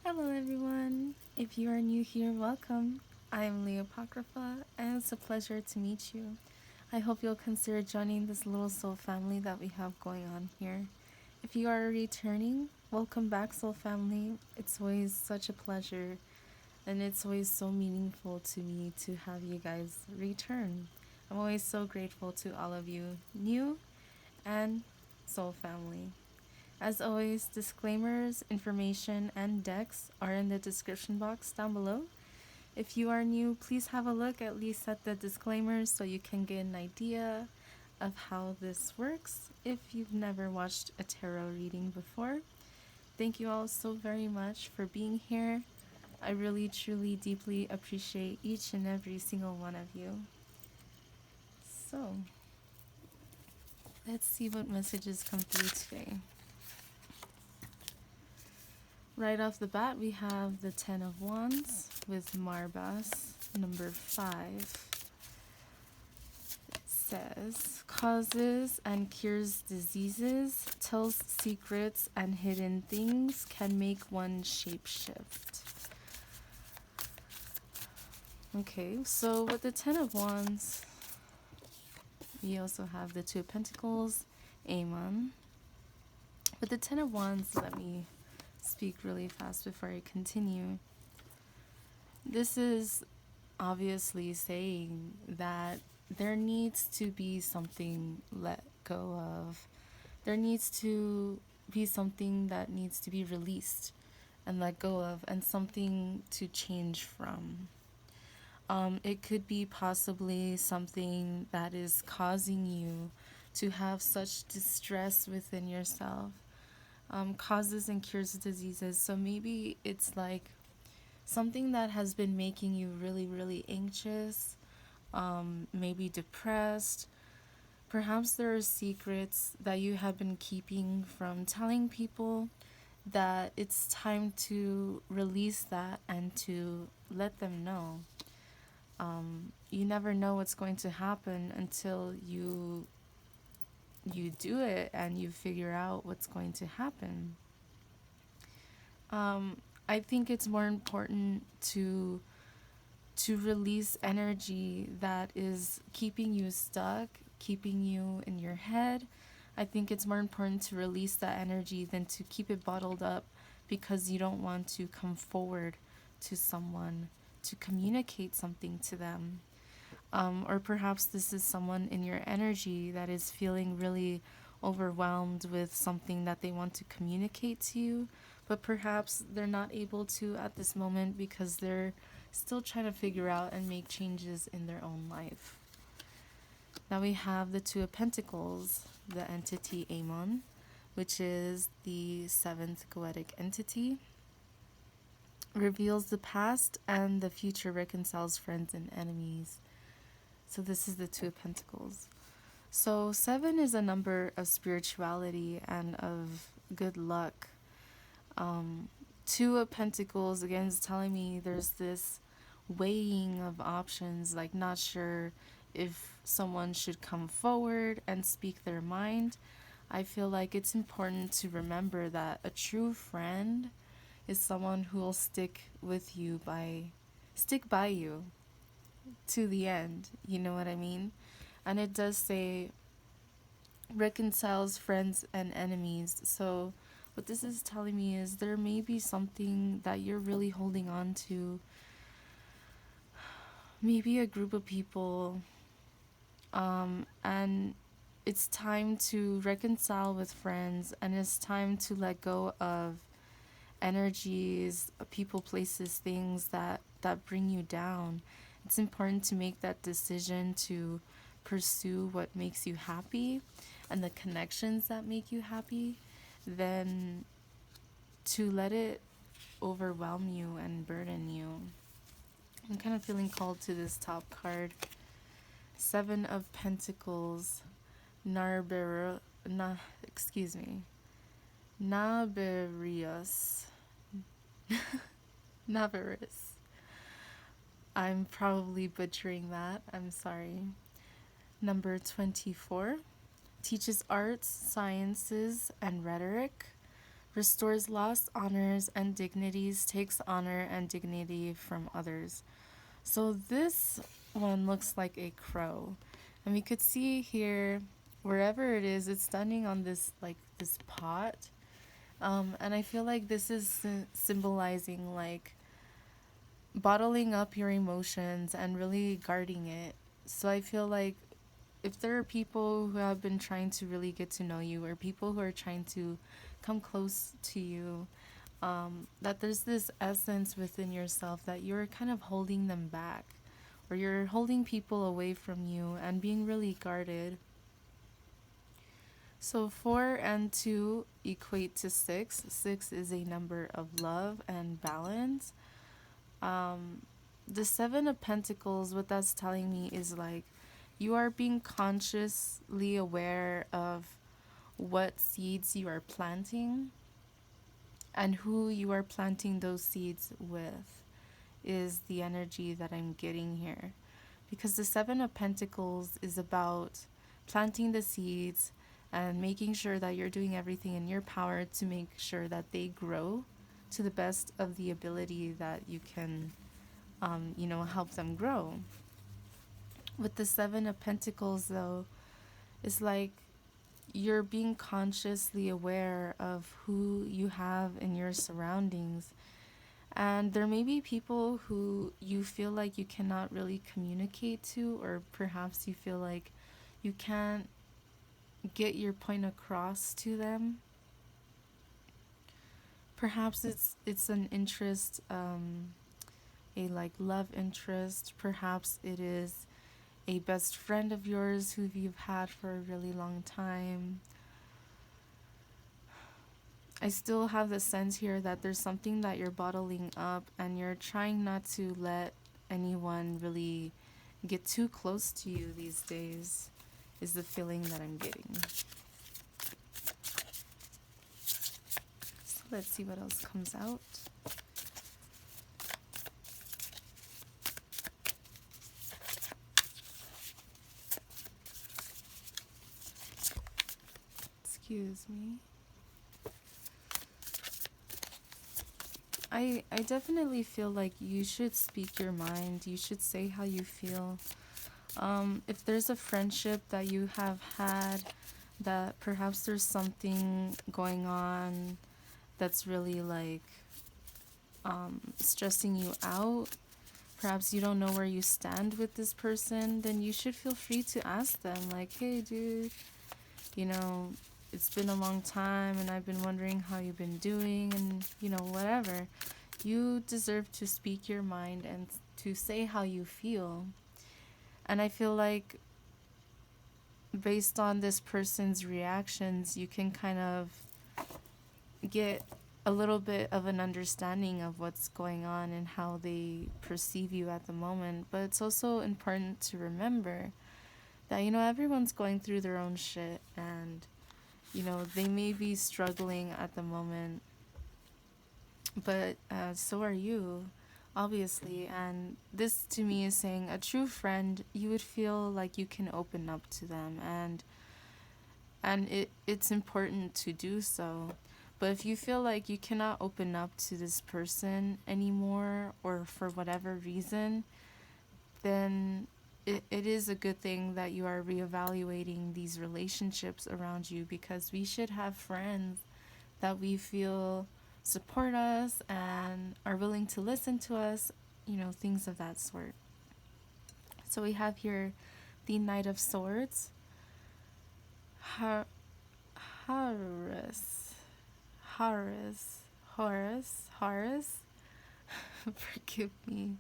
Hello everyone! If you are new here, welcome. I am Leopocrypha and it's a pleasure to meet you. I hope you'll consider joining this little soul family that we have going on here. If you are returning, welcome back soul family. It's always such a pleasure and it's always so meaningful to me to have you guys return. I'm always so grateful to all of you, new and soul family. As always, disclaimers, information, and decks are in the description box down below. If you are new, please have a look at least at the disclaimers so you can get an idea of how this works if you've never watched a tarot reading before. Thank you all so very much for being here. I really, truly, deeply appreciate each and every single one of you. So, let's see what messages come through today. Right off the bat, we have the Ten of Wands with Marbas, number 5. It says, causes and cures diseases, tells secrets and hidden things, can make one shapeshift. Okay, so with the Ten of Wands, we also have the Two of Pentacles, Amen. With the Ten of Wands, let me speak really fast before I continue. This is obviously saying that there needs to be something let go of. There needs to be something that needs to be released and let go of, and something to change from. It could be possibly something that is causing you to have such distress within yourself. Causes and cures diseases. So maybe it's like something that has been making you really, really anxious, maybe depressed. Perhaps there are secrets that you have been keeping from telling people, that it's time to release that and to let them know. You never know what's going to happen until you do it and you figure out what's going to happen. I think it's more important to release energy that is keeping you stuck, keeping you in your head. I think it's more important to release that energy than to keep it bottled up because you don't want to come forward to someone to communicate something to them. Or perhaps this is someone in your energy that is feeling really overwhelmed with something that they want to communicate to you, but perhaps they're not able to at this moment because they're still trying to figure out and make changes in their own life. Now we have the Two of Pentacles, the entity Amon, which is the 7th goetic entity. Reveals the past and the future, reconciles friends and enemies. So this is the Two of Pentacles. So 7 is a number of spirituality and of good luck. Two of Pentacles, again, is telling me there's this weighing of options, like not sure if someone should come forward and speak their mind. I feel like it's important to remember that a true friend is someone who will stick by you to the end. You know what I mean? And it does say reconciles friends and enemies. So what this is telling me is there may be something that you're really holding on to. Maybe a group of people. And it's time to reconcile with friends, and it's time to let go of energies, people, places, things that bring you down. It's important to make that decision to pursue what makes you happy and the connections that make you happy, than to let it overwhelm you and burden you. I'm kind of feeling called to this top card. 7 of Pentacles, Naberius. Navarus. I'm probably butchering that. I'm sorry. Number 24. Teaches arts, sciences, and rhetoric. restores lost honors and dignities, takes honor and dignity from others. So this one looks like a crow. And we could see here, wherever it is, it's standing on this, like, this pot. And I feel like this is symbolizing, like, bottling up your emotions and really guarding it. So I feel like if there are people who have been trying to really get to know you, or people who are trying to come close to you, that there's this essence within yourself that you're kind of holding them back, or you're holding people away from you and being really guarded. So 4 and 2 equate to 6. 6 is a number of love and balance. The 7 of Pentacles, what that's telling me is like you are being consciously aware of what seeds you are planting and who you are planting those seeds with, is the energy that I'm getting here. Because the 7 of Pentacles is about planting the seeds and making sure that you're doing everything in your power to make sure that they grow to the best of the ability that you can, help them grow. With the 7 of Pentacles, though, it's like you're being consciously aware of who you have in your surroundings. And there may be people who you feel like you cannot really communicate to, or perhaps you feel like you can't get your point across to them. Perhaps it's an interest, a like love interest. Perhaps it is a best friend of yours who you've had for a really long time. I still have the sense here that there's something that you're bottling up and you're trying not to let anyone really get too close to you these days, is the feeling that I'm getting. So let's see what else comes out. Excuse me. I definitely feel like you should speak your mind. You should say how you feel. If there's a friendship that you have had, that perhaps there's something going on that's really like stressing you out, perhaps you don't know where you stand with this person, then you should feel free to ask them, like, hey dude, it's been a long time and I've been wondering how you've been doing, and whatever. You deserve to speak your mind and to say how you feel. And I feel like based on this person's reactions, you can kind of get a little bit of an understanding of what's going on and how they perceive you at the moment. But it's also important to remember that, everyone's going through their own shit, and, they may be struggling at the moment, but so are you, obviously. And this to me is saying a true friend, you would feel like you can open up to them, and it's important to do so. But if you feel like you cannot open up to this person anymore, or for whatever reason, then it is a good thing that you are reevaluating these relationships around you, because we should have friends that we feel support us and are willing to listen to us, things of that sort. So we have here the Knight of Swords, Horus. Forgive me.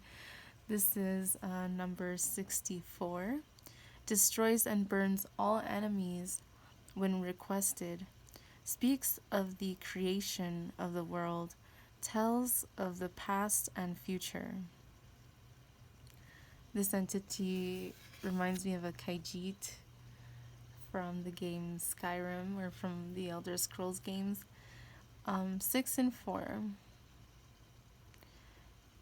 This is number 64. Destroys and burns all enemies when requested. Speaks of the creation of the world. Tells of the past and future. This entity reminds me of a Khajiit from the game Skyrim, or from the Elder Scrolls games. 6 and 4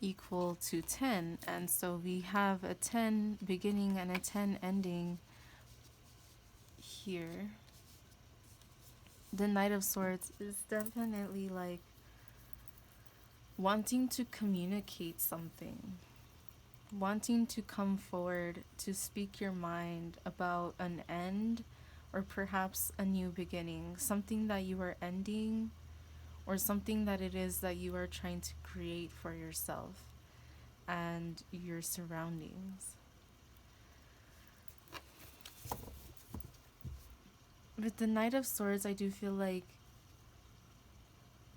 equal to 10, and so we have a 10 beginning and a 10 ending here. the Knight of Swords is definitely like wanting to communicate something, wanting to come forward to speak your mind about an end or perhaps a new beginning, something that you are ending or something that it is that you are trying to create for yourself and your surroundings. With the Knight of Swords, I do feel like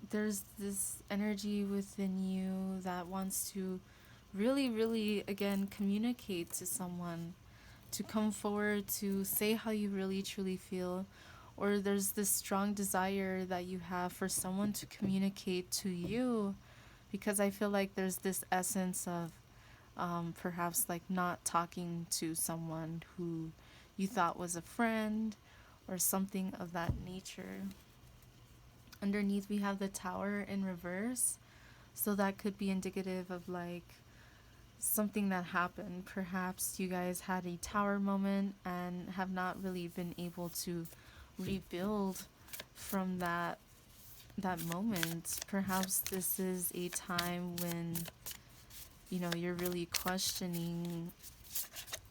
there's this energy within you that wants to really, really, again, communicate to someone, to come forward, to say how you really, truly feel. Or there's this strong desire that you have for someone to communicate to you, because I feel like there's this essence of perhaps like not talking to someone who you thought was a friend or something of that nature. Underneath we have the Tower in reverse, so that could be indicative of like something that happened. Perhaps you guys had a tower moment and have not really been able to rebuild from that moment. Perhaps this is a time when you're really questioning,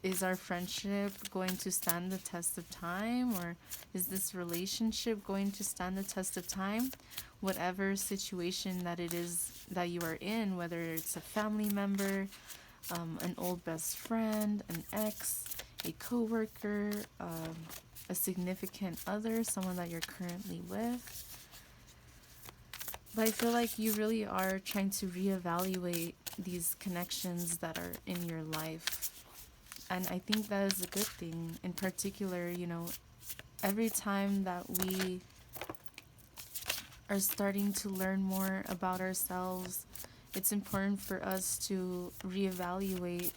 is our friendship going to stand the test of time, or is this relationship going to stand the test of time? Whatever situation that it is that you are in, whether it's a family member, an old best friend, an ex, a coworker, a significant other, someone that you're currently with. But I feel like you really are trying to reevaluate these connections that are in your life. And I think that is a good thing. In particular, every time that we are starting to learn more about ourselves, it's important for us to reevaluate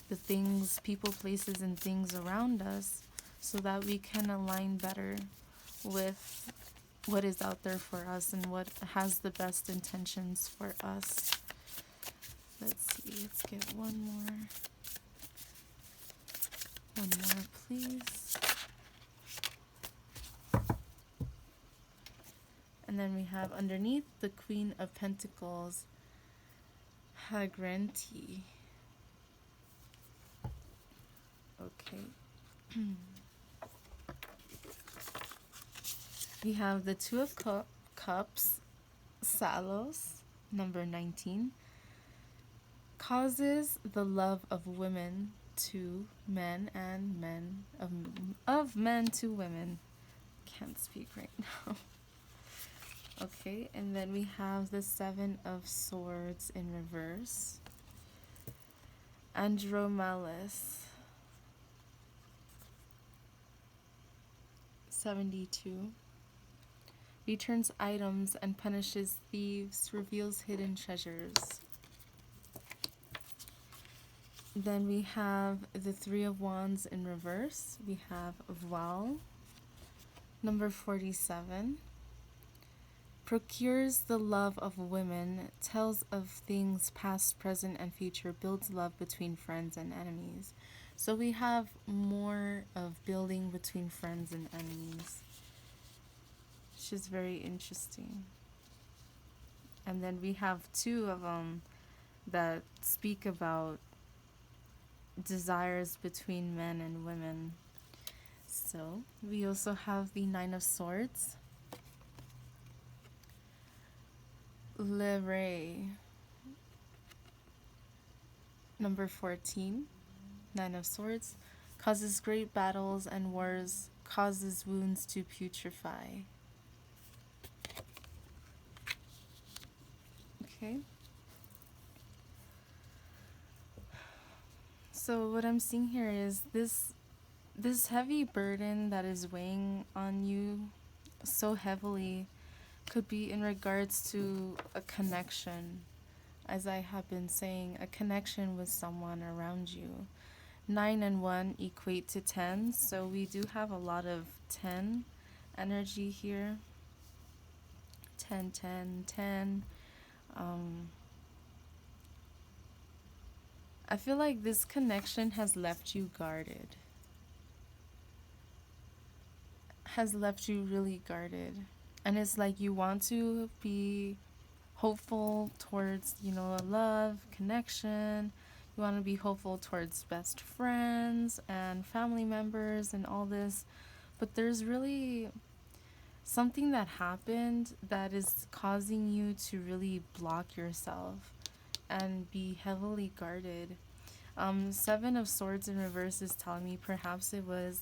the things, people, places, and things around us so that we can align better with what is out there for us and what has the best intentions for us. Let's see, let's get one more. One more, please. And then we have underneath the Queen of Pentacles, Hagranti. Okay. We have the Two of Cups, Salos, number 19. Causes the love of women to men and men of men to women. Can't speak right now. Okay, and then we have the Seven of Swords in reverse. Andromalis, 72. Returns items and punishes thieves, reveals hidden treasures. Then we have the Three of Wands in reverse. We have Val, number 47. Procures the love of women, tells of things past, present, and future, builds love between friends and enemies. So we have more of building between friends and enemies, which is very interesting. And then we have two of them that speak about desires between men and women. So we also have the Nine of Swords, Le Ray, number 14. Nine of Swords causes great battles and wars, causes wounds to putrefy. Okay. So what I'm seeing here is this heavy burden that is weighing on you so heavily could be in regards to a connection. As I have been saying, a connection with someone around you. 9 and 1 equate to 10, so we do have a lot of 10 energy here. 10, 10, 10. I feel like this connection has left you guarded. Has left you really guarded. And it's like you want to be hopeful towards, a love, connection. You want to be hopeful towards best friends and family members and all this. But there's really something that happened that is causing you to really block yourself and be heavily guarded. Seven of Swords in reverse is telling me perhaps it was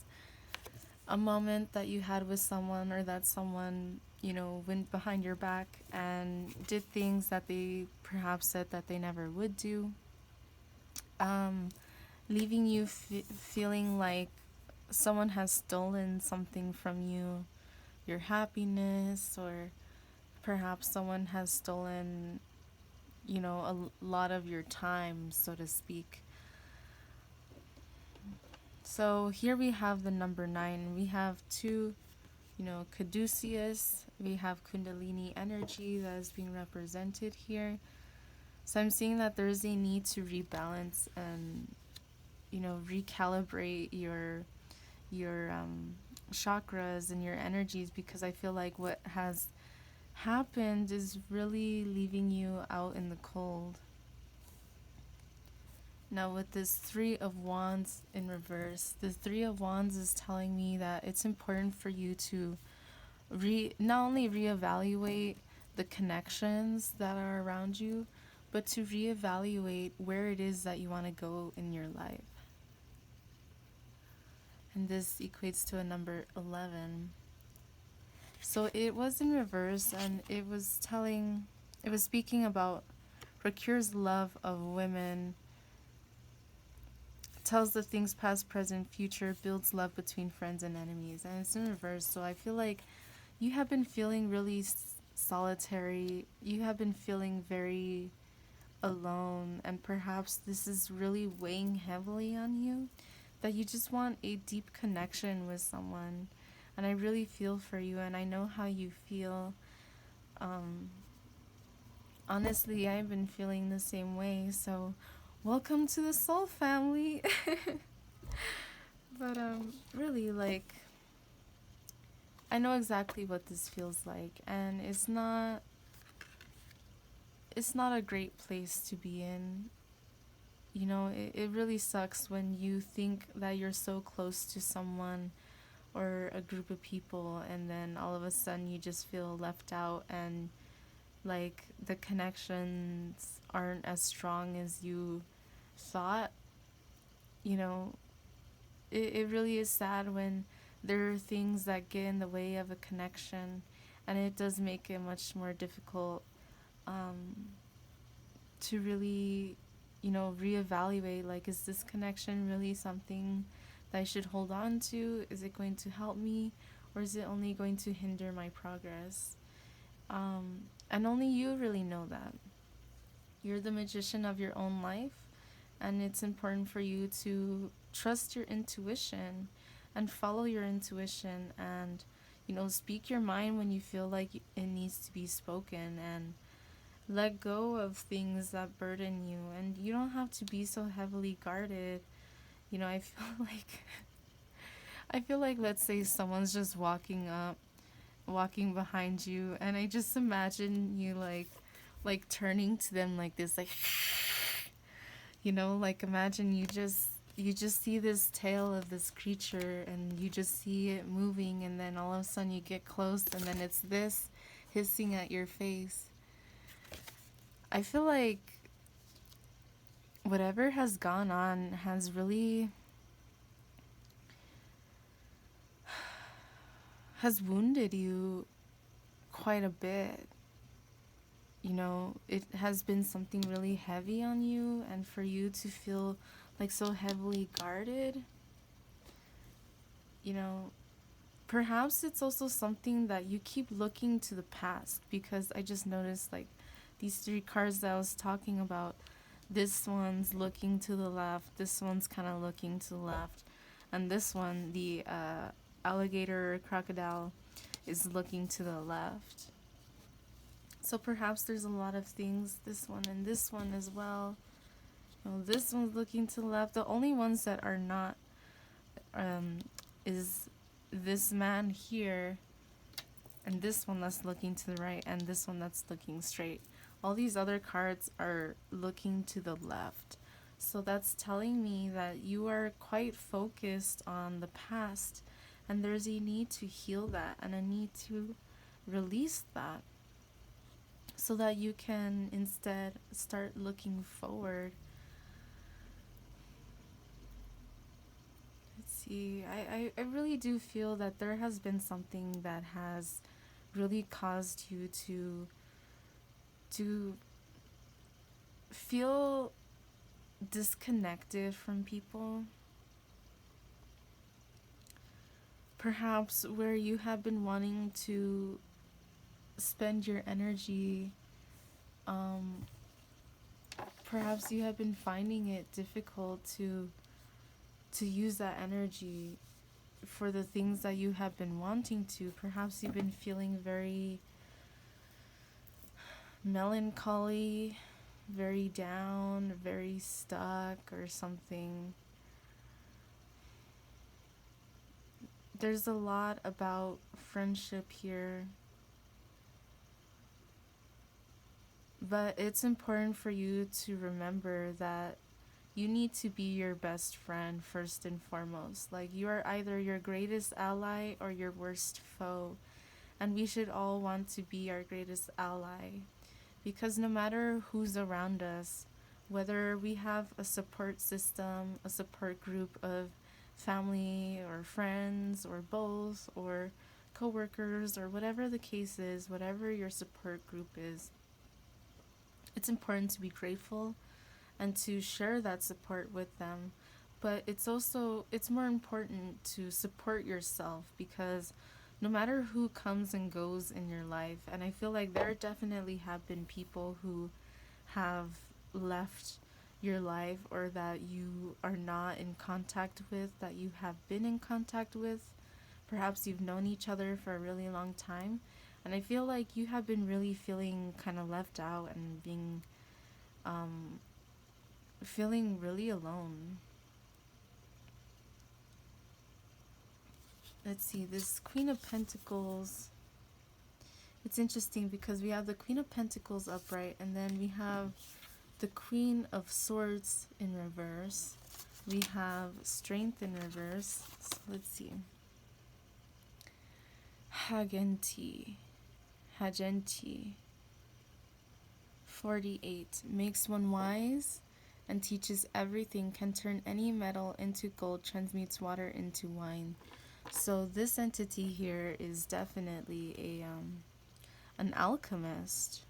a moment that you had with someone, or that someone, went behind your back and did things that they perhaps said that they never would do, um, leaving you feeling like someone has stolen something from you, your happiness, or perhaps someone has stolen, a lot of your time, so to speak. So here we have the number 9. We have two, caduceus. We have kundalini energy that is being represented here. So I'm seeing that there's a need to rebalance and, recalibrate your chakras and your energies, because I feel like what has happened is really leaving you out in the cold. Now with this Three of Wands in reverse, the Three of Wands is telling me that it's important for you to not only reevaluate the connections that are around you, but to reevaluate where it is that you want to go in your life. And this equates to a number 11. So it was in reverse, and it was speaking about procures love of women, tells the things past, present, future, builds love between friends and enemies. And it's in reverse. So I feel like you have been feeling really solitary. You have been feeling very alone. And perhaps this is really weighing heavily on you. That you just want a deep connection with someone. And I really feel for you. And I know how you feel. Honestly, I've been feeling the same way. So welcome to the soul family. But really, like, I know exactly what this feels like, and it's not a great place to be in. It really sucks when you think that you're so close to someone or a group of people, and then all of a sudden you just feel left out, and like the connections aren't as strong as you thought. You know, it really is sad when there are things that get in the way of a connection, and it does make it much more difficult to really, reevaluate, like, is this connection really something that I should hold on to? Is it going to help me, or is it only going to hinder my progress? And only you really know that. You're the magician of your own life, and it's important for you to trust your intuition and follow your intuition, and speak your mind when you feel like it needs to be spoken, and let go of things that burden you. And you don't have to be so heavily guarded. I feel like let's say someone's just walking behind you, and I just imagine you like turning to them like this, like like imagine you just see this tail of this creature, and you just see it moving, and then all of a sudden you get close, and then it's this hissing at your face. I feel like whatever has gone on has really has wounded you quite a bit. It has been something really heavy on you, and for you to feel like so heavily guarded, perhaps it's also something that you keep looking to the past, because I just noticed, like, these 3 cards that I was talking about, this one's looking to the left, this one's kind of looking to the left, and this one, the alligator or crocodile, is looking to the left. So perhaps there's a lot of things, this one and this one as well. This one's looking to the left. The only ones that are not is this man here and this one that's looking to the right, and this one that's looking straight. All these other cards are looking to the left. So that's telling me that you are quite focused on the past, and there's a need to heal that and a need to release that so that you can instead start looking forward. Let's see. I really do feel that there has been something that has really caused you to feel disconnected from people. Perhaps where you have been wanting to spend your energy, perhaps you have been finding it difficult to use that energy for the things that you have been wanting to. Perhaps you've been feeling very melancholy, very down, very stuck or something. There's a lot about friendship here, but it's important for you to remember that you need to be your best friend first and foremost. Like, you are either your greatest ally or your worst foe, and we should all want to be our greatest ally, because no matter who's around us, whether we have a support system, a support group of family or friends or both, or coworkers, or whatever the case is, whatever your support group is, it's important to be grateful and to share that support with them. But it's more important to support yourself, because no matter who comes and goes in your life, and I feel like there definitely have been people who have left your life, or that you are not in contact with, that you have been in contact with. Perhaps you've known each other for a really long time, and I feel like you have been really feeling kind of left out and being feeling really alone. Let's see, this Queen of Pentacles. It's interesting because we have the Queen of Pentacles upright, and then we have the Queen of Swords in reverse. We have Strength in reverse. So let's see. Hagenti. 48. Makes one wise and teaches everything, can turn any metal into gold, transmutes water into wine. So this entity here is definitely an alchemist.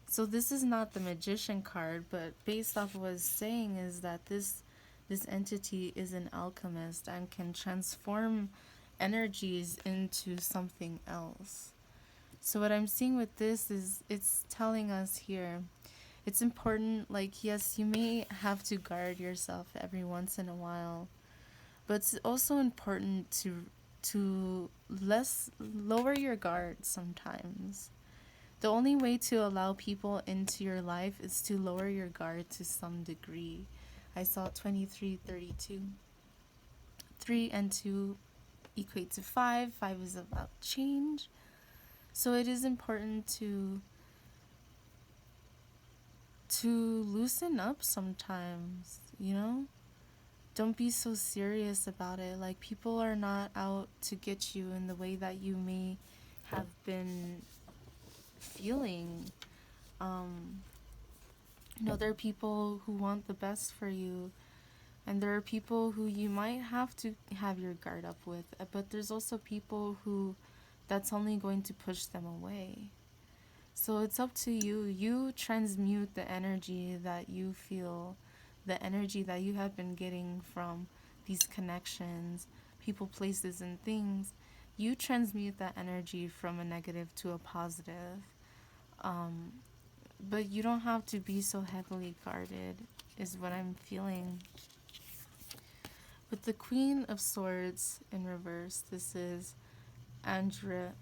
So this is not the Magician card, but based off what it's saying is that this entity is an alchemist and can transform energies into something else. So what I'm seeing with this is it's telling us here, it's important, like, yes, you may have to guard yourself every once in a while, but it's also important to lower your guard sometimes. The only way to allow people into your life is to lower your guard to some degree. I saw 2332. 3 and 2 equate to 5. 5 is about change. So it is important to loosen up sometimes, you know? Don't be so serious about it. Like, people are not out to get you in the way that you may have been feeling. There are people who want the best for you, and there are people who you might have to have your guard up with, but there's also people who that's only going to push them away. So it's up to you. You transmute the energy that you feel, the energy that you have been getting from these connections, people, places, and things. You transmute that energy from a negative to a positive. But you don't have to be so heavily guarded, is what I'm feeling. With the Queen of Swords in reverse, this is Andrilphus.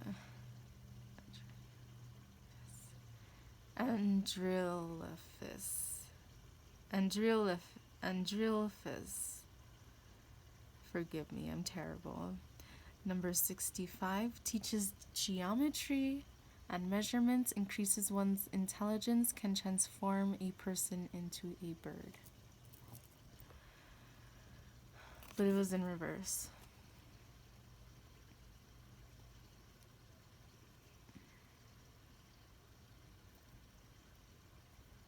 Forgive me, I'm terrible. Number 65 teaches geometry and measurements, increases one's intelligence, can transform a person into a bird. But it was in reverse.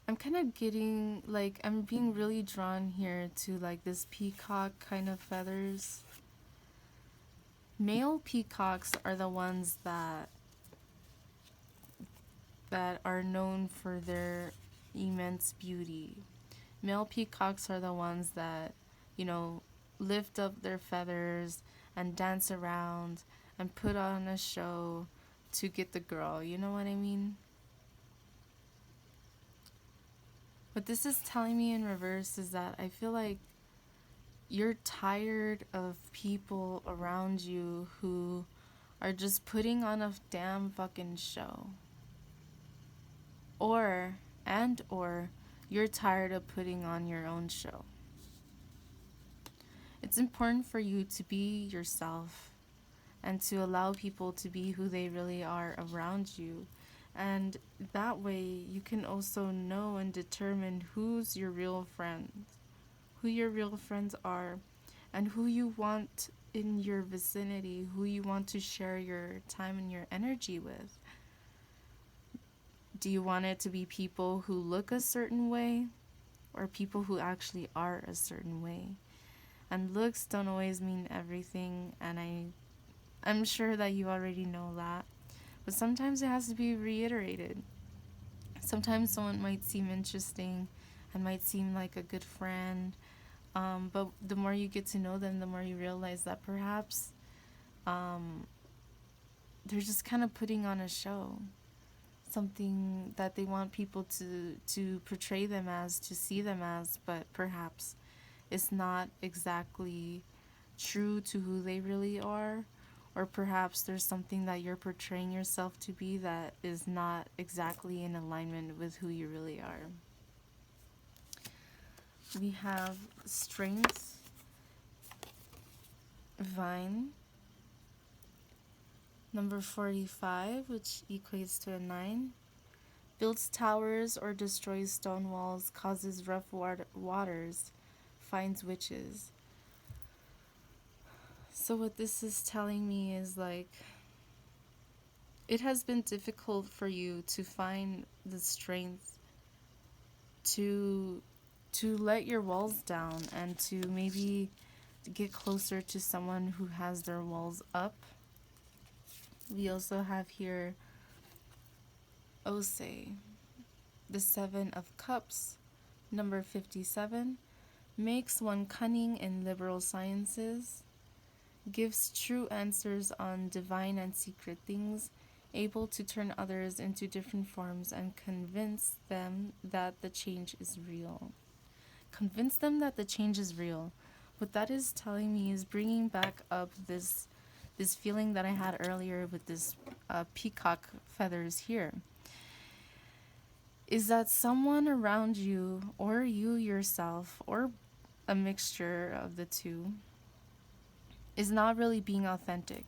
I'm kind of getting, like, I'm being really drawn here to, like, this peacock kind of feathers. Male peacocks are the ones that are known for their immense beauty. Male peacocks are the ones that, you know, lift up their feathers and dance around and put on a show to get the girl. You know what I mean? What this is telling me in reverse is that I feel like you're tired of people around you who are just putting on a damn fucking show. Or you're tired of putting on your own show. It's important for you to be yourself and to allow people to be who they really are around you. And that way you can also know and determine who's your real friends, who your real friends are, and who you want in your vicinity, who you want to share your time and your energy with. Do you want it to be people who look a certain way or people who actually are a certain way? And looks don't always mean everything, and I'm sure that you already know that. But sometimes it has to be reiterated. Sometimes someone might seem interesting and might seem like a good friend, but the more you get to know them, the more you realize that perhaps they're just kind of putting on a show. Something that they want people to portray them as, to see them as, but perhaps it's not exactly true to who they really are. Or perhaps there's something that you're portraying yourself to be that is not exactly in alignment with who you really are. We have strength, vine. Number 45, which equates to a 9. Builds towers or destroys stone walls, causes rough waters, finds witches. So what this is telling me is, like, it has been difficult for you to find the strength to let your walls down and to maybe get closer to someone who has their walls up. We also have here Ose, the 7 of Cups, number 57, makes one cunning in liberal sciences, gives true answers on divine and secret things, able to turn others into different forms and convince them that the change is real. Convince them that the change is real. What that is telling me is bringing back up this feeling that I had earlier with this peacock feathers here. Is that someone around you, or you yourself, or a mixture of the two, is not really being authentic.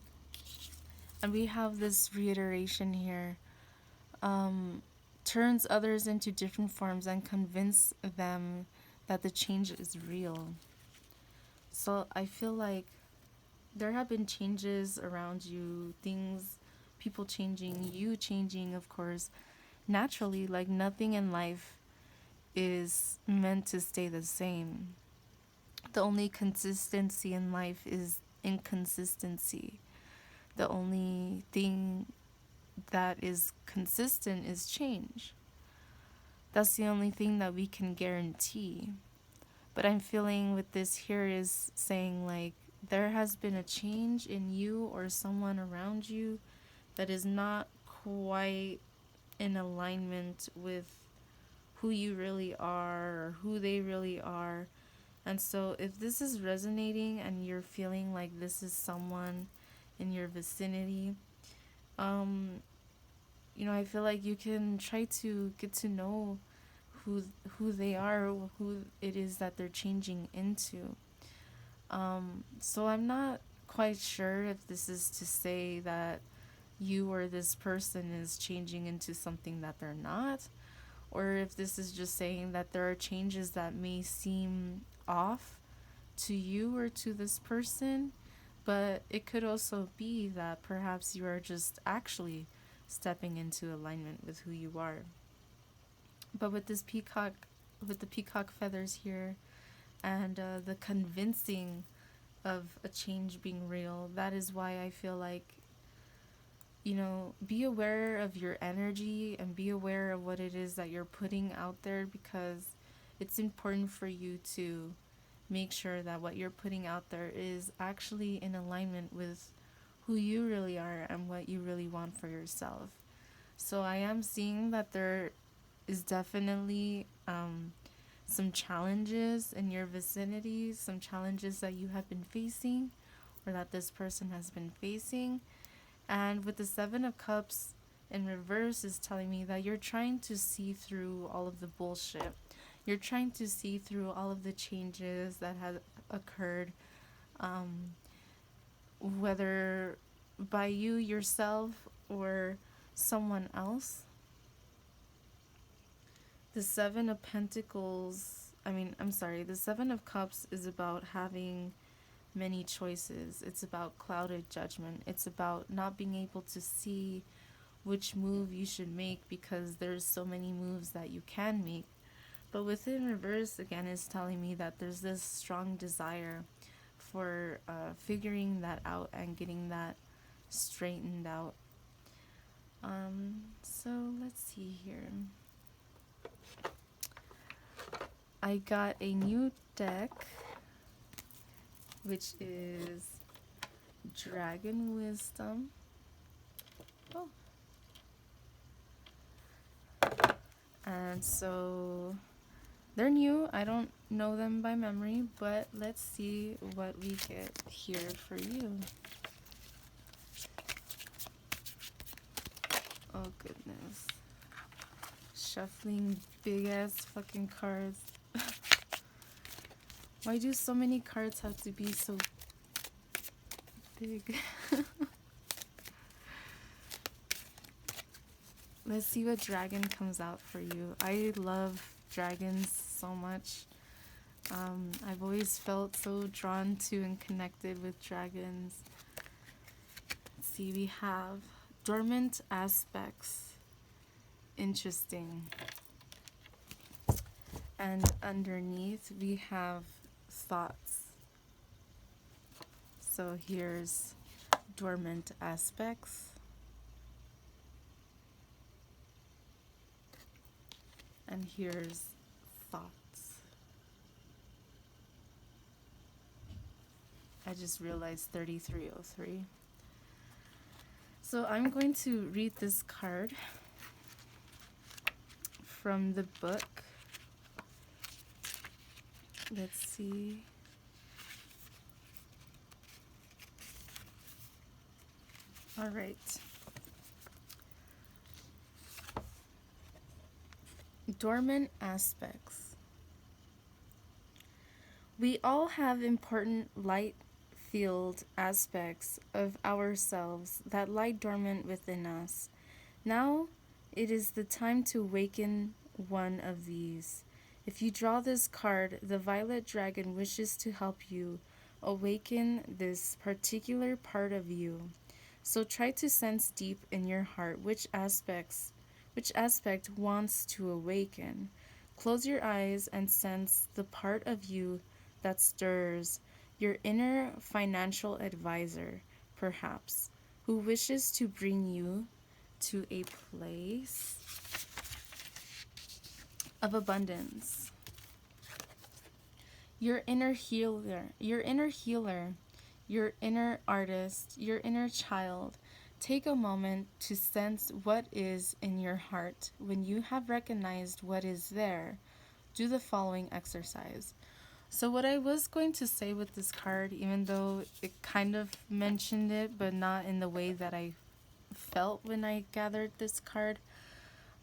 And we have this reiteration here. Turns others into different forms and convince them that the change is real. So I feel like there have been changes around you, things, people changing, you changing, of course, naturally. Like, nothing in life is meant to stay the same. The only consistency in life is inconsistency. The only thing that is consistent is change. That's the only thing that we can guarantee. But I'm feeling with this here is saying, like, there has been a change in you or someone around you that is not quite in alignment with who you really are or who they really are. And so if this is resonating and you're feeling like this is someone in your vicinity, I feel like you can try to get to know who they are, who it is that they're changing into. So I'm not quite sure if this is to say that you or this person is changing into something that they're not, or if this is just saying that there are changes that may seem off to you or to this person, but it could also be that perhaps you are just actually stepping into alignment with who you are. But with this peacock, with the peacock feathers here, and the convincing of a change being real, that is why I feel like, be aware of your energy and be aware of what it is that you're putting out there, because it's important for you to make sure that what you're putting out there is actually in alignment with who you really are and what you really want for yourself. So I am seeing that there is definitely some challenges in your vicinity, some challenges that you have been facing or that this person has been facing. And with the Seven of Cups in reverse is telling me that you're trying to see through all of the bullshit. You're trying to see through all of the changes that have occurred, whether by you yourself or someone else. The Seven of Pentacles, the Seven of Cups is about having many choices. It's about clouded judgment. It's about not being able to see which move you should make because there's so many moves that you can make. But within reverse, again, is telling me that there's this strong desire for figuring that out and getting that straightened out. So let's see here. I got a new deck, which is Dragon Wisdom. Oh. And so they're new. I don't know them by memory, but let's see what we get here for you. Oh goodness. Shuffling big ass fucking cards. Why do so many cards have to be so big? Let's see what dragon comes out for you. I love dragons so much. I've always felt so drawn to and connected with dragons. Let's see, we have dormant aspects. Interesting. And underneath we have thoughts. So here's dormant aspects. And here's thoughts. I just realized 3303. So I'm going to read this card from the book. Let's see. All right. Dormant aspects. We all have important light field aspects of ourselves that lie dormant within us. Now it is the time to awaken one of these. If you draw this card, the Violet Dragon wishes to help you awaken this particular part of you. So try to sense deep in your heart which aspect wants to awaken. Close your eyes and sense the part of you that stirs, your inner financial advisor, perhaps, who wishes to bring you to a place of abundance. Your inner healer, your inner artist, your inner child. Take a moment to sense what is in your heart. When you have recognized what is there, do the following exercise. So what I was going to say with this card, even though it kind of mentioned it, but not in the way that I felt when I gathered this card,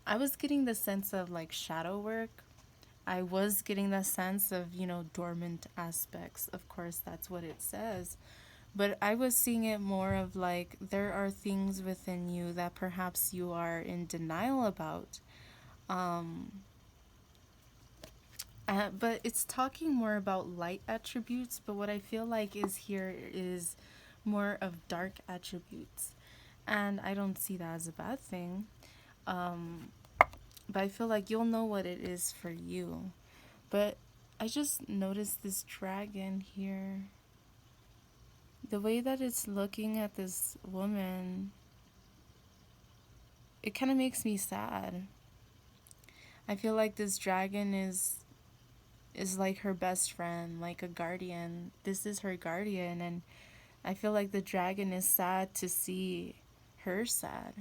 I was getting the sense of like shadow work. I was getting the sense of, dormant aspects. Of course, that's what it says. But I was seeing it more of like there are things within you that perhaps you are in denial about. Um, but it's talking more about light attributes, but what I feel like is here is more of dark attributes. And I don't see that as a bad thing. Um, but I feel like you'll know what it is for you. But I just noticed this dragon here. The way that it's looking at this woman, it kind of makes me sad. I feel like this dragon is like her best friend, like a guardian. This is her guardian, and I feel like the dragon is sad to see her sad.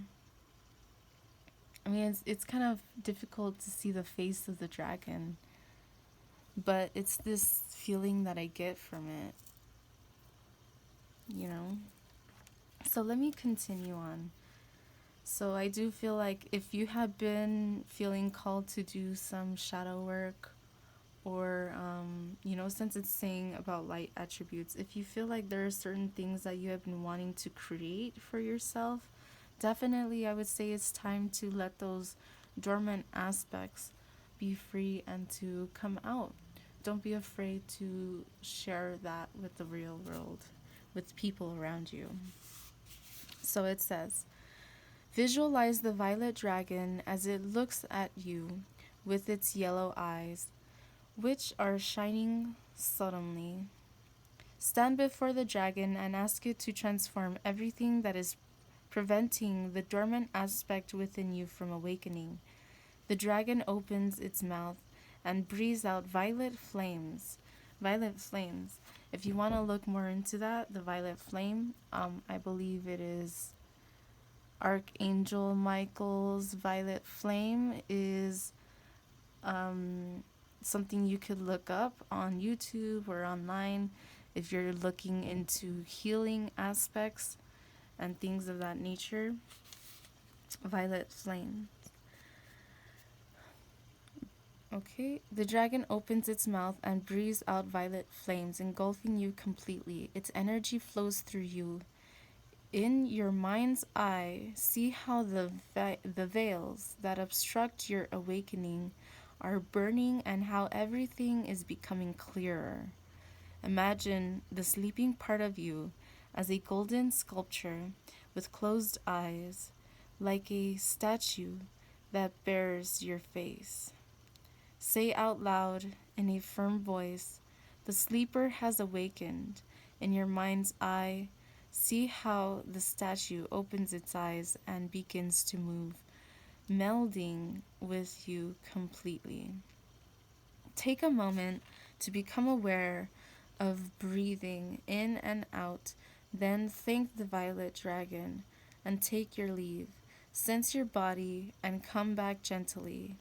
I mean, it's kind of difficult to see the face of the dragon, but it's this feeling that I get from it, you know? So let me continue on. So I do feel like if you have been feeling called to do some shadow work, or since it's saying about light attributes, if you feel like there are certain things that you have been wanting to create for yourself, definitely I would say it's time to let those dormant aspects be free and to come out. Don't be afraid to share that with the real world, with people around you. So it says, visualize the violet dragon as it looks at you with its yellow eyes, which are shining suddenly. Stand before the dragon and ask it to transform everything that is preventing the dormant aspect within you from awakening. The dragon opens its mouth and breathes out violet flames. Violet flames. If you want to look more into that, the violet flame, I believe it is Archangel Michael's violet flame is something you could look up on YouTube or online if you're looking into healing aspects and things of that nature. Violet flame. Okay, the dragon opens its mouth and breathes out violet flames, engulfing you completely. Its energy flows through you. In your mind's eye, see how the veils that obstruct your awakening are burning and how everything is becoming clearer. Imagine the sleeping part of you as a golden sculpture with closed eyes, like a statue that bears your face. Say out loud in a firm voice, the sleeper has awakened. In your mind's eye, see how the statue opens its eyes and begins to move, melding with you completely. Take a moment to become aware of breathing in and out, then thank the violet dragon and take your leave. Sense your body and come back gently,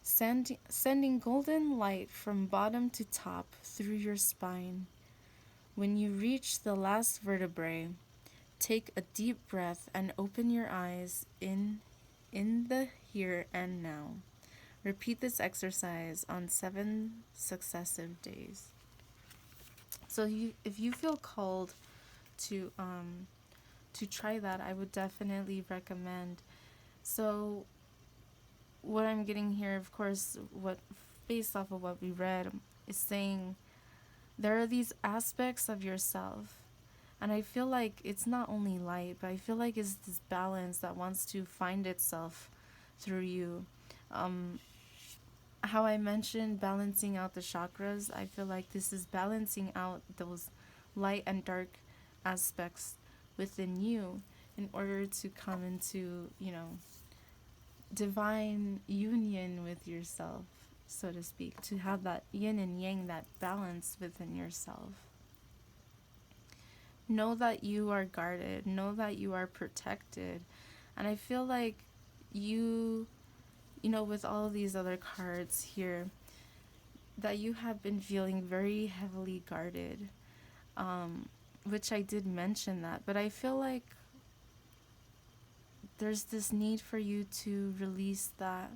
sending golden light from bottom to top through your spine. When you reach the last vertebrae, take a deep breath and open your eyes in the here and now. Repeat this exercise on 7 successive days. So if you feel called to try that, I would definitely recommend. So what I'm getting here, of course, what based off of what we read, is saying there are these aspects of yourself, and I feel like it's not only light, but I feel like it's this balance that wants to find itself through you. How I mentioned balancing out the chakras, I feel like this is balancing out those light and dark aspects within you in order to come into, divine union with yourself, so to speak, to have that yin and yang, that balance within yourself. Know that you are guarded, know that you are protected. And I feel like with all these other cards here, that you have been feeling very heavily guarded, which I did mention that, but I feel like there's this need for you to release that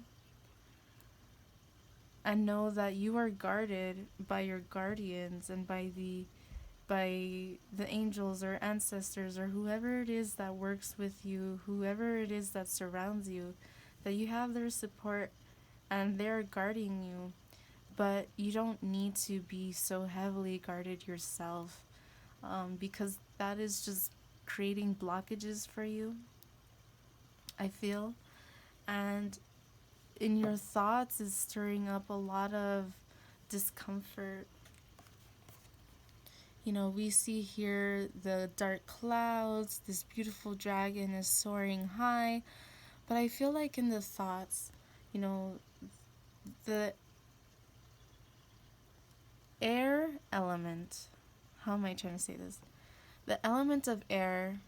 and know that you are guarded by your guardians and by the by the angels or ancestors or whoever it is that works with you, whoever it is that surrounds you, that you have their support and they're guarding you. But you don't need to be so heavily guarded yourself, because that is just creating blockages for you, I feel. And in your thoughts is stirring up a lot of discomfort. You know, we see here the dark clouds, this beautiful dragon is soaring high, but I feel like in the thoughts, you know, the air element, how am I trying to say this? The element of air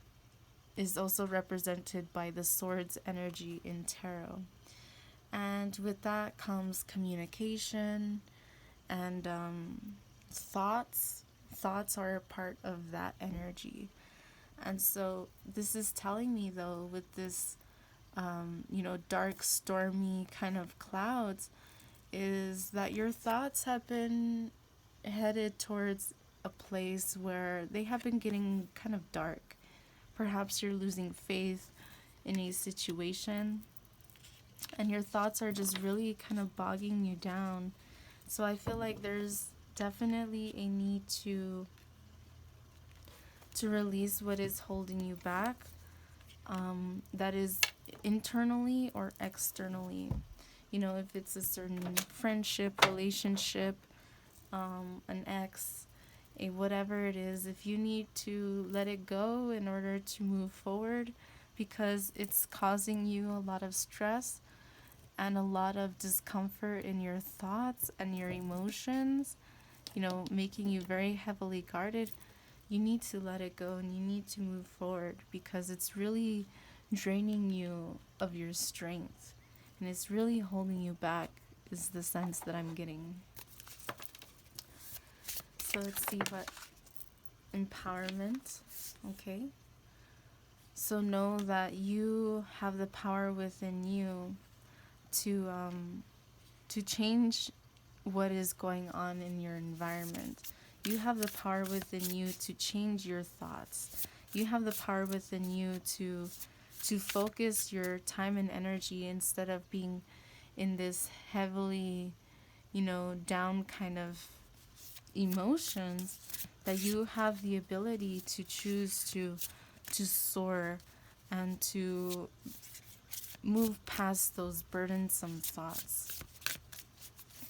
is also represented by the sword's energy in tarot. And with that comes communication and thoughts. Thoughts are a part of that energy. And so this is telling me, though, with this, dark, stormy kind of clouds, is that your thoughts have been headed towards a place where they have been getting kind of dark. Perhaps you're losing faith in a situation, and your thoughts are just really kind of bogging you down. So I feel like there's definitely a need to release what is holding you back, that is internally or externally. You know, if it's a certain friendship, relationship, an ex, a whatever it is, if you need to let it go in order to move forward because it's causing you a lot of stress and a lot of discomfort in your thoughts and your emotions, making you very heavily guarded, you need to let it go and you need to move forward because it's really draining you of your strength and it's really holding you back, is the sense that I'm getting. So let's see what empowerment. Okay. So know that you have the power within you to change what is going on in your environment. You have the power within you to change your thoughts. You have the power within you to focus your time and energy instead of being in this heavily, down kind of emotions, that you have the ability to choose to soar and to move past those burdensome thoughts.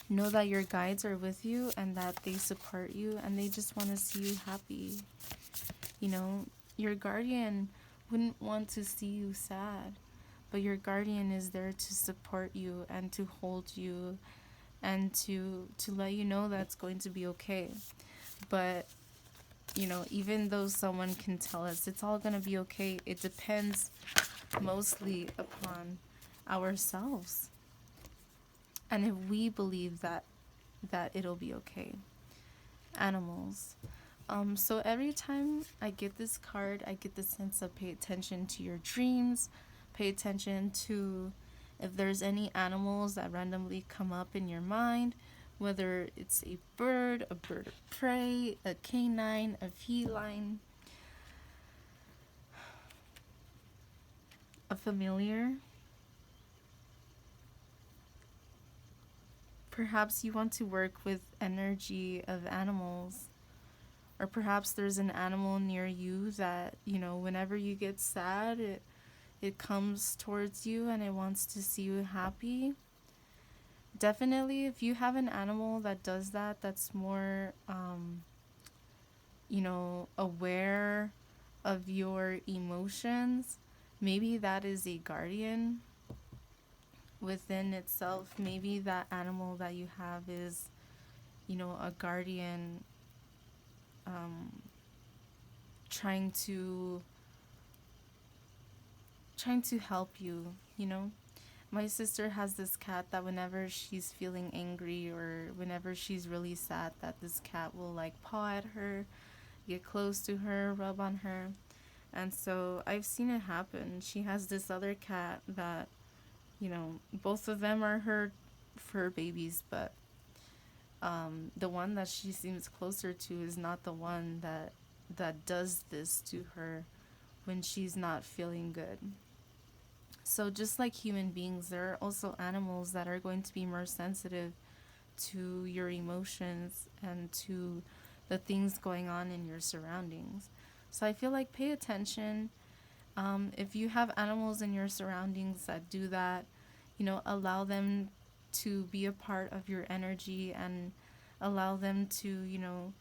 Know that your guides are with you and that they support you and they just want to see you happy. Your guardian wouldn't want to see you sad, but your guardian is there to support you and to hold you and to let you know that's going to be okay. But, even though someone can tell us it's all going to be okay, it depends mostly upon ourselves. And if we believe that it'll be okay. Animals. So every time I get this card, I get the sense of pay attention to your dreams, pay attention to if there's any animals that randomly come up in your mind, whether it's a bird of prey, a canine, a feline, a familiar. Perhaps you want to work with energy of animals. Or perhaps there's an animal near you that, whenever you get sad, it comes towards you and it wants to see you happy. Definitely, if you have an animal that does that, that's more, aware of your emotions, maybe that is a guardian within itself. Maybe that animal that you have is, a guardian, trying to help you. My sister has this cat that whenever she's feeling angry or whenever she's really sad, that this cat will paw at her, get close to her, rub on her. And so I've seen it happen. She has this other cat that, both of them are her fur babies, but the one that she seems closer to is not the one that does this to her when she's not feeling good. So just like human beings, there are also animals that are going to be more sensitive to your emotions and to the things going on in your surroundings. So I feel like pay attention. If you have animals in your surroundings that do that, allow them to be a part of your energy and allow them to,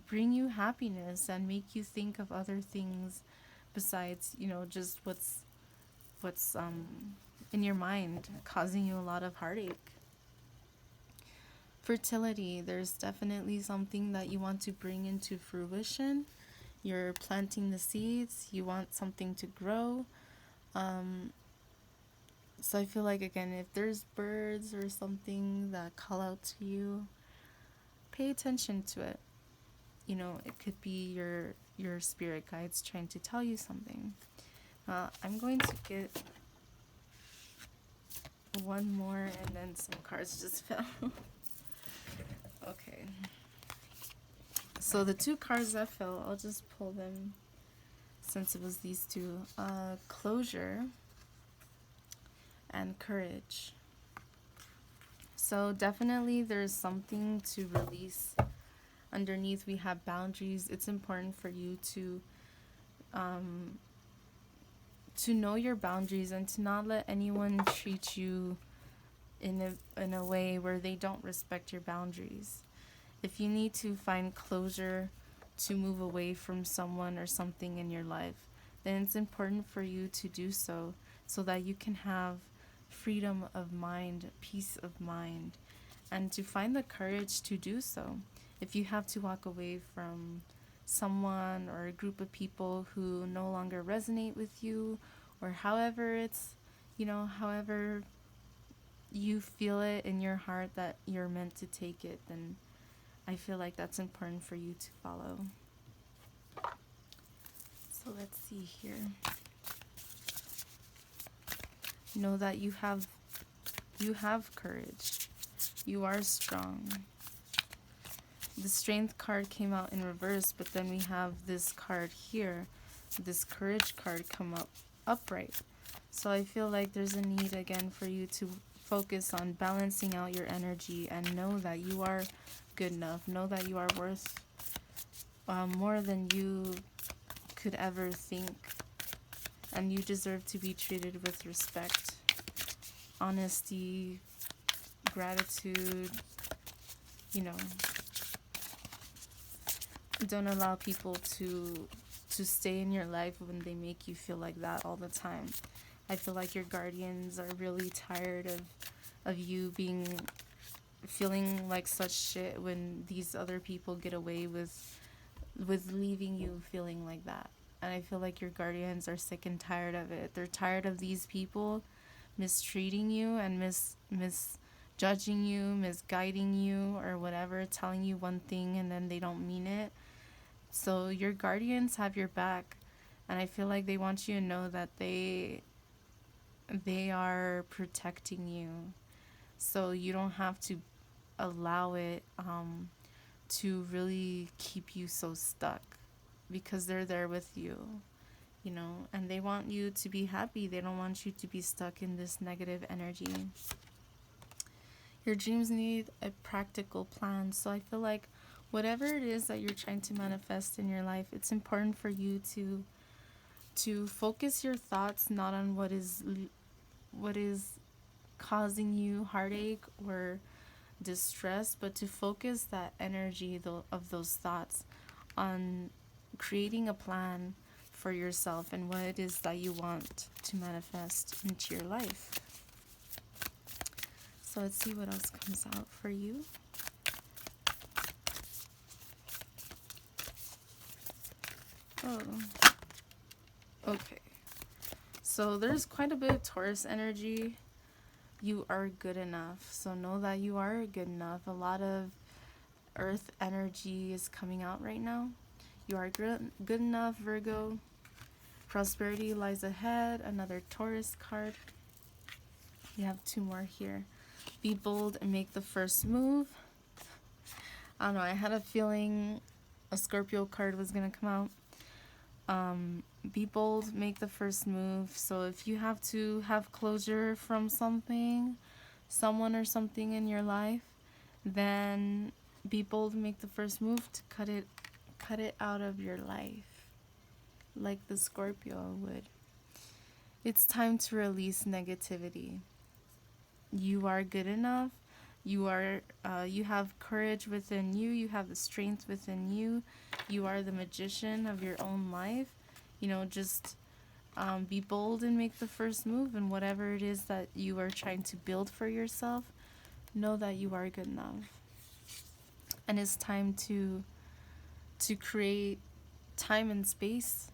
bring you happiness and make you think of other things besides, just what's in your mind causing you a lot of heartache. Fertility, there's definitely something that you want to bring into fruition. You're planting the seeds, you want something to grow. So I feel like, again, if there's birds or something that call out to you, pay attention to it. It could be your spirit guides trying to tell you something. I'm going to get one more, and then some cards just fell. Okay. So the two cards that fell, I'll just pull them since it was these two. Closure and courage. So definitely there's something to release. Underneath we have boundaries. It's important for you to know your boundaries and to not let anyone treat you in a way where they don't respect your boundaries. If you need to find closure to move away from someone or something in your life, then it's important for you to do so that you can have freedom of mind, peace of mind, and to find the courage to do so. If you have to walk away from someone or a group of people who no longer resonate with you, or however however you feel it in your heart that you're meant to take it, then I feel like that's important for you to follow. So let's see here. Know that you have courage. You are strong. The strength card came out in reverse, but then we have this card here, this courage card come up upright. So I feel like there's a need again for you to focus on balancing out your energy and know that you are good enough. Know that you are worth more than you could ever think, and you deserve to be treated with respect, honesty, gratitude. Don't allow people to stay in your life when they make you feel like that all the time. I feel like your guardians are really tired of you feeling like such shit when these other people get away with leaving you feeling like that. And I feel like your guardians are sick and tired of it. They're tired of these people mistreating you and misjudging you, misguiding you, or whatever, telling you one thing and then they don't mean it. So your guardians have your back, and I feel like they want you to know that they are protecting you. So you don't have to allow it to really keep you so stuck, because they're there with you, and they want you to be happy. They don't want you to be stuck in this negative energy. Your dreams need a practical plan. So I feel like whatever it is that you're trying to manifest in your life, it's important for you to focus your thoughts not on what is causing you heartache or distress, but to focus that energy of those thoughts on creating a plan for yourself and what it is that you want to manifest into your life. So let's see what else comes out for you. Oh, okay. So there's quite a bit of Taurus energy. You are good enough. So know that you are good enough. A lot of earth energy is coming out right now. You are good enough, Virgo. Prosperity lies ahead. Another Taurus card. You have two more here. Be bold and make the first move. I don't know, I had a feeling a Scorpio card was going to come out. Be bold, make the first move. So if you have to have closure from something, someone or something in your life, then be bold, make the first move to cut it out of your life, like the Scorpio would. It's time to release negativity. You are good enough. You have courage within you. You have the strength within you. You are the magician of your own life. Just be bold and make the first move, and whatever it is that you are trying to build for yourself, know that you are good enough. And it's time to create time and space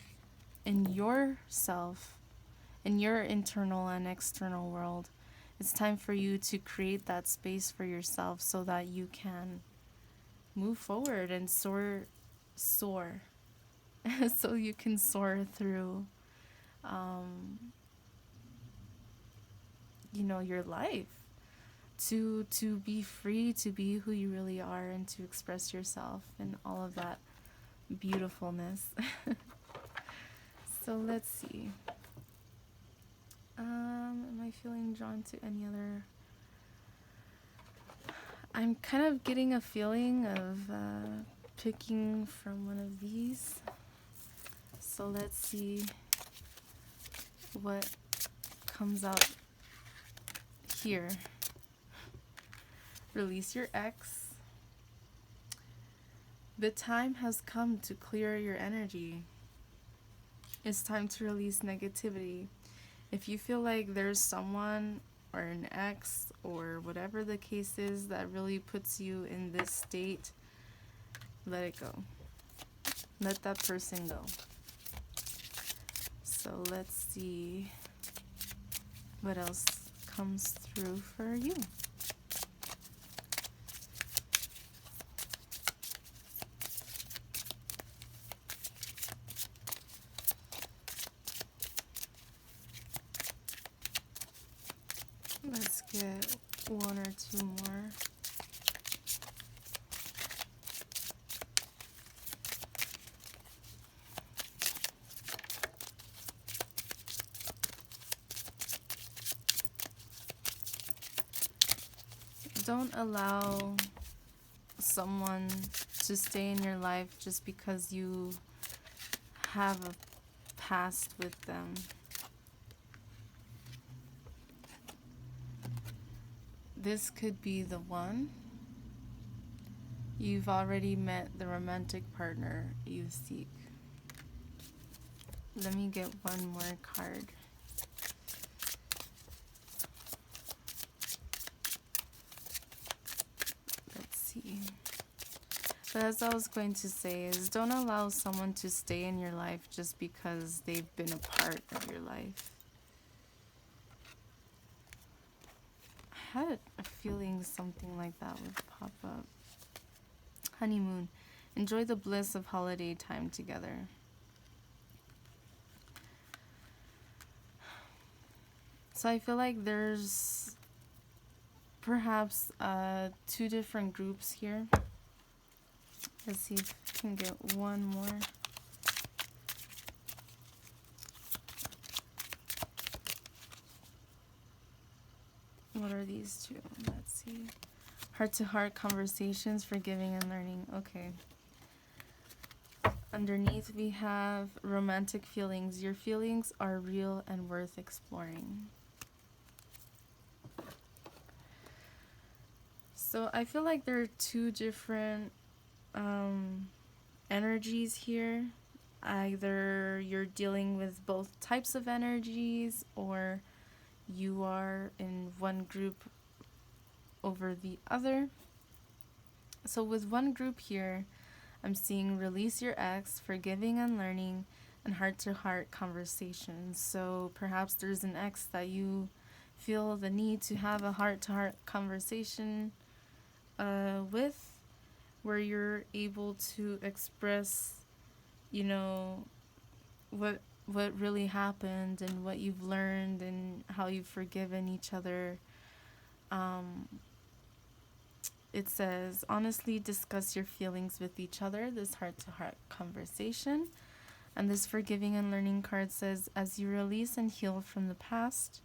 in yourself, in your internal and external world. It's time for you to create that space for yourself so that you can move forward and soar. So you can soar through your life, to be free, to be who you really are, and to express yourself and all of that beautifulness. So let's see. Am I feeling drawn to any other? I'm kind of getting a feeling of picking from one of these. So let's see what comes out here. Release your ex. The time has come to clear your energy. It's time to release negativity. If you feel like there's someone or an ex or whatever the case is that really puts you in this state, let it go. Let that person go. So let's see what else comes through for you. Let's get one or two more. Don't allow someone to stay in your life just because you have a past with them. This could be the one. You've already met the romantic partner you seek. Let me get one more card. Let's see. But as I was going to say is, don't allow someone to stay in your life just because they've been a part of your life. I had a feeling something like that would pop up. Honeymoon. Enjoy the bliss of holiday time together. So I feel like there's perhaps two different groups here. Let's see if we can get one more. What are these two? Let's see. Heart-to-heart conversations, forgiving and learning. Okay. Underneath we have romantic feelings. Your feelings are real and worth exploring. So I feel like there are two different energies here. Either you're dealing with both types of energies, or you are in one group over the other. So with one group here, I'm seeing release your ex, forgiving and learning, and heart-to-heart conversations. So perhaps there's an ex that you feel the need to have a heart-to-heart conversation with, where you're able to express, what really happened and what you've learned and how you've forgiven each other. it says, honestly discuss your feelings with each other, this heart-to-heart conversation. And this forgiving and learning card says, as you release and heal from the past,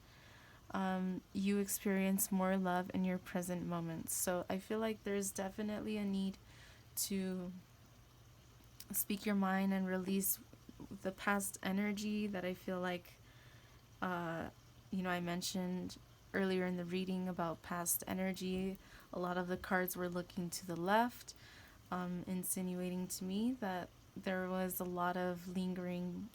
you experience more love in your present moments. So I feel like there's definitely a need to speak your mind and release the past energy that I feel like, I mentioned earlier in the reading about past energy. A lot of the cards were looking to the left, insinuating to me that there was a lot of lingering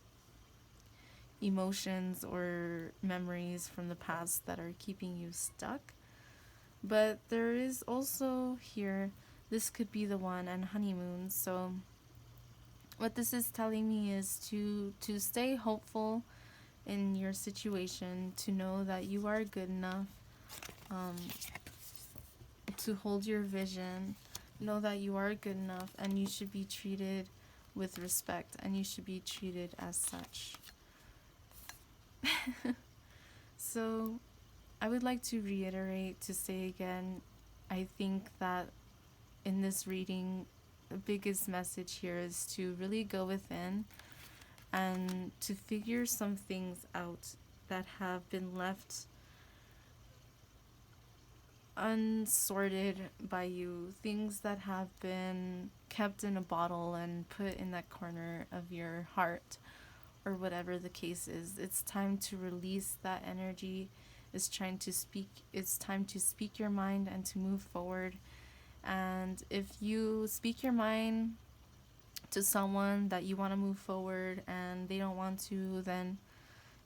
emotions or memories from the past that are keeping you stuck. But there is also here, this could be the one, and honeymoon. So what this is telling me is to stay hopeful in your situation, to know that you are good enough, to hold your vision, know that you are good enough, and you should be treated with respect, and you should be treated as such. So I would like to reiterate, to say again, I think that in this reading, the biggest message here is to really go within and to figure some things out that have been left unsorted by you, things that have been kept in a bottle and put in that corner of your heart, or whatever the case is. It's time to release that energy. It's time to speak your mind and to move forward. And if you speak your mind to someone that you want to move forward and they don't want to, then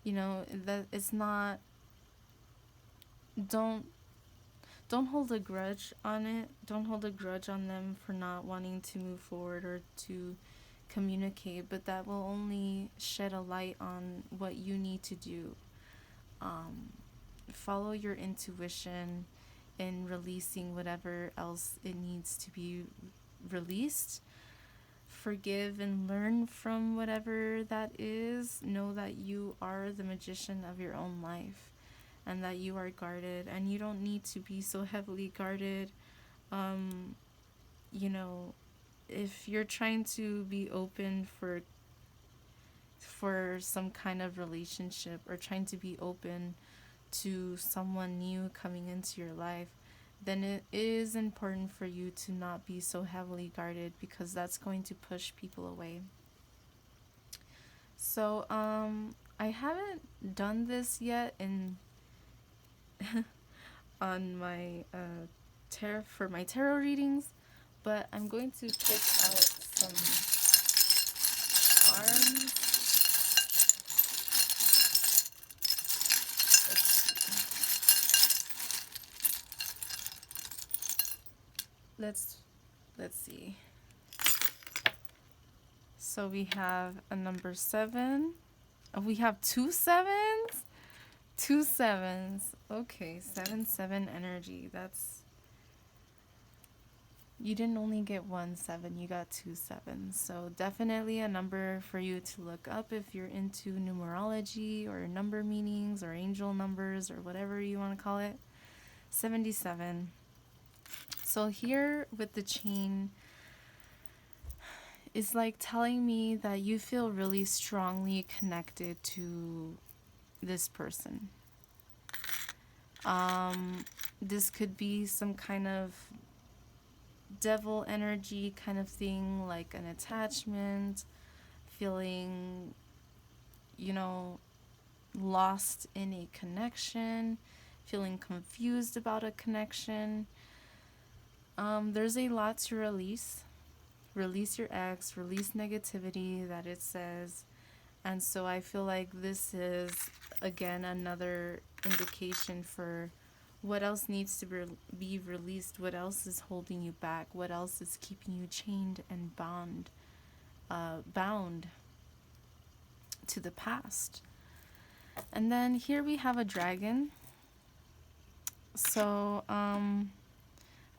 that it's not, don't hold a grudge on it. Don't hold a grudge on them for not wanting to move forward or to communicate, but that will only shed a light on what you need to do. Follow your intuition in releasing whatever else it needs to be released. Forgive and learn from whatever that is. Know that you are the magician of your own life, and that you are guarded, and you don't need to be so heavily guarded. If you're trying to be open for some kind of relationship, or trying to be open to someone new coming into your life, then it is important for you to not be so heavily guarded, because that's going to push people away. So I haven't done this yet in on my for my tarot readings, but I'm going to pick out some cards. Let's see. So we have a number 7. Oh, we have 2 7s. 2 7s. Okay, 7 energy. That's, you didn't only get 1 7, you got 2 7s. So definitely a number for you to look up if you're into numerology or number meanings or angel numbers or whatever you want to call it. 77. So here with the chain, it's like telling me that you feel really strongly connected to this person. This could be some kind of devil energy kind of thing, like an attachment, feeling, lost in a connection, feeling confused about a connection. There's a lot to release. Release your ex, release negativity, that it says. And so I feel like this is, again, another indication for what else needs to be released, what else is holding you back, what else is keeping you chained and bound to the past. And then here we have a dragon. So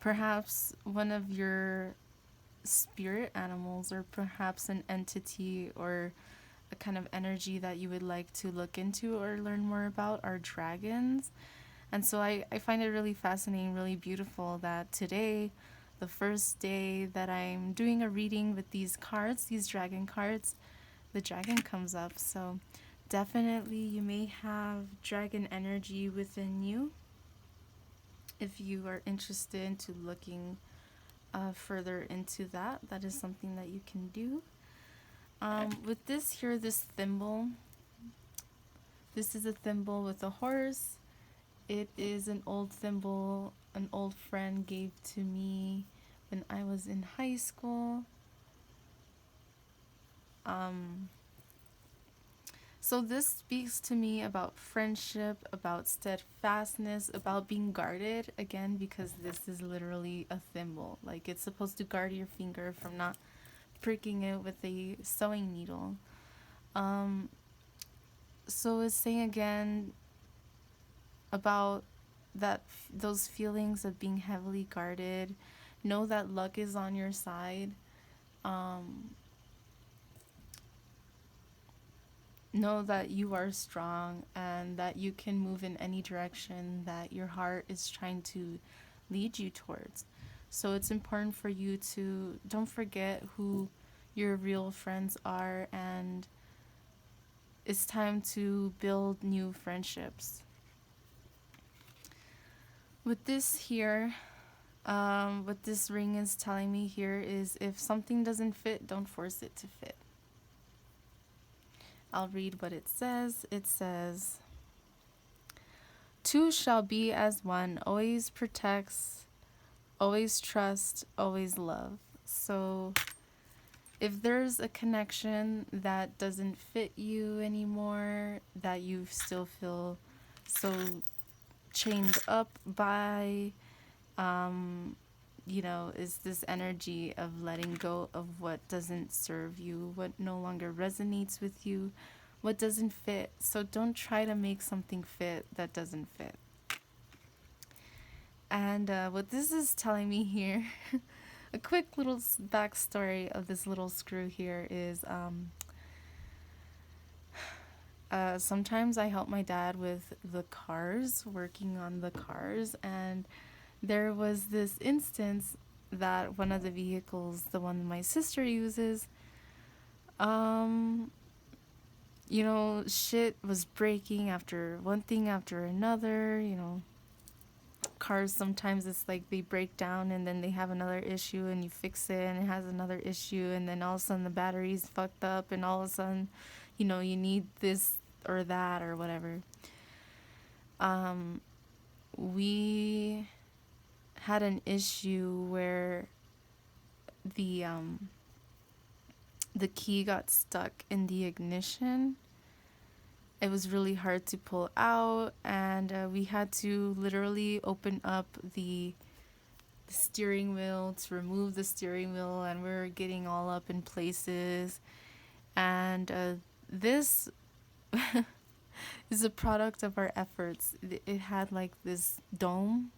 perhaps one of your spirit animals, or perhaps an entity or a kind of energy that you would like to look into or learn more about, are dragons. And so I find it really fascinating, really beautiful that today, the first day that I'm doing a reading with these cards, these dragon cards, the dragon comes up. So definitely you may have dragon energy within you. If you are interested into looking further into that, that is something that you can do. With this here, this thimble, this is a thimble with a horse. It is an old thimble an old friend gave to me when I was in high school. So this speaks to me about friendship, about steadfastness, about being guarded, again, because this is literally a thimble. Like, it's supposed to guard your finger from not pricking it with a sewing needle. So it's saying again about those feelings of being heavily guarded. Know that luck is on your side. Know that you are strong and that you can move in any direction that your heart is trying to lead you towards. So it's important for you to don't forget who your real friends are, and it's time to build new friendships. With this here, what this ring is telling me here is if something doesn't fit, don't force it to fit. I'll read what it says. It says, two shall be as one, always protects, always trust, always love. So if there's a connection that doesn't fit you anymore, that you still feel so chained up by, is this energy of letting go of what doesn't serve you, what no longer resonates with you, what doesn't fit. So don't try to make something fit that doesn't fit. And what this is telling me here, a quick little backstory of this little screw here is sometimes I help my dad with the cars, working on the cars, and there was this instance that one of the vehicles, the one my sister uses, shit was breaking after one thing after another. Cars, sometimes it's like they break down and then they have another issue and you fix it and it has another issue, and then all of a sudden the battery's fucked up and all of a sudden, you need this or that or whatever. We had an issue where the key got stuck in the ignition. It was really hard to pull out, and we had to literally open up the steering wheel to remove the steering wheel, and we were getting all up in places. And this is a product of our efforts. It had like this dome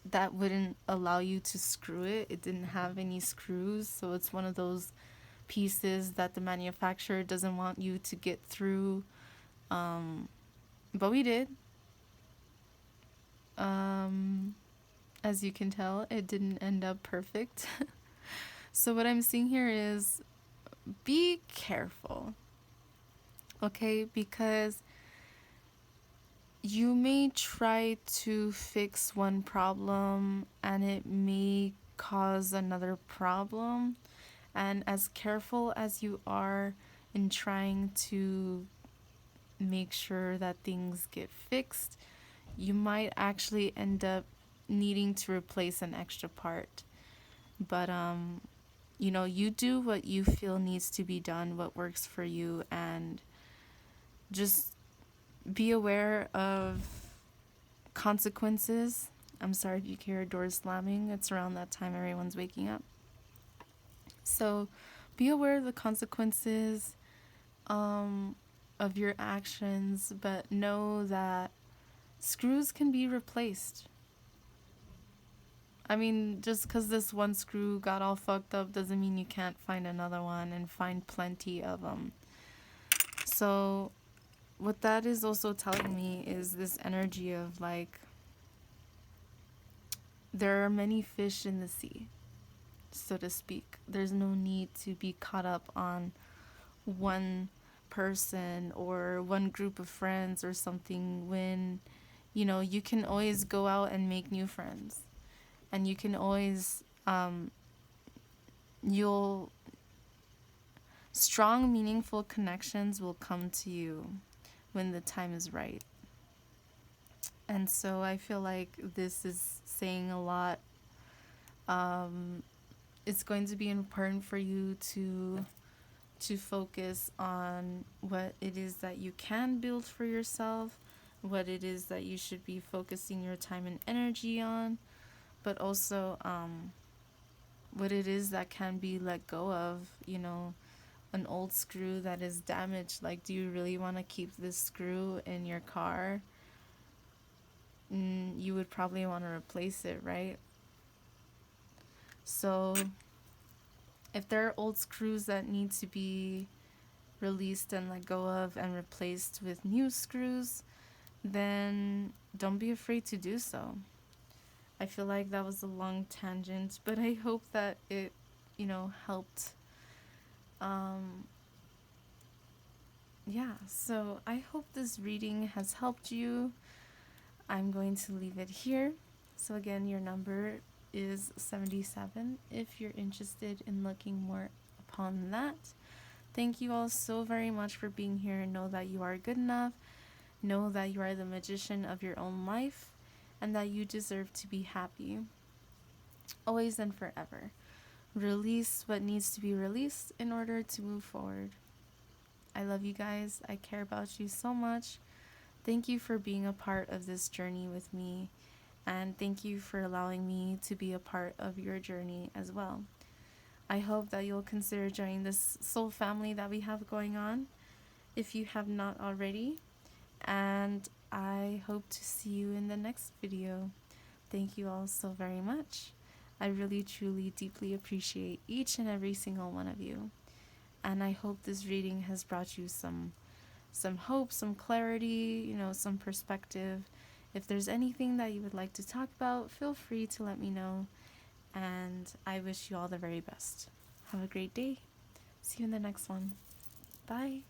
that wouldn't allow you to screw it. It didn't have any screws, so it's one of those pieces that the manufacturer doesn't want you to get through, but we did. As you can tell, it didn't end up perfect. So what I'm seeing here is be careful, okay? Because you may try to fix one problem and it may cause another problem. And as careful as you are in trying to make sure that things get fixed, you might actually end up needing to replace an extra part. But, you do what you feel needs to be done, what works for you, and just be aware of consequences. I'm sorry if you hear doors slamming. It's around that time everyone's waking up. So be aware of the consequences of your actions, but know that screws can be replaced. I mean, just because this one screw got all fucked up doesn't mean you can't find another one and find plenty of them. So what that is also telling me is this energy of like, there are many fish in the sea, so to speak. There's no need to be caught up on one person or one group of friends or something, when you can always go out and make new friends, and you can always you'll strong meaningful connections will come to you when the time is right. And so I feel like this is saying a lot. It's going to be important for you to focus on what it is that you can build for yourself, what it is that you should be focusing your time and energy on, but also what it is that can be let go of. An old screw that is damaged, like, do you really want to keep this screw in your car? You would probably want to replace it, right? So if there are old screws that need to be released and let go of and replaced with new screws, then don't be afraid to do so. I feel like that was a long tangent, but I hope that it, helped. Yeah, so I hope this reading has helped you. I'm going to leave it here. So again, your number is 77 if you're interested in looking more upon that. Thank you all so very much for being here. Know that you are good enough. Know that you are the magician of your own life, and that you deserve to be happy always and forever. Release what needs to be released in order to move forward. I love you guys. I care about you so much. Thank you for being a part of this journey with me, and thank you for allowing me to be a part of your journey as well. I hope that you'll consider joining this soul family that we have going on if you have not already, and I hope to see you in the next video. Thank you all so very much. I really, truly, deeply appreciate each and every single one of you, and I hope this reading has brought you some hope, some clarity, some perspective. If there's anything that you would like to talk about, feel free to let me know, and I wish you all the very best. Have a great day. See you in the next one. Bye.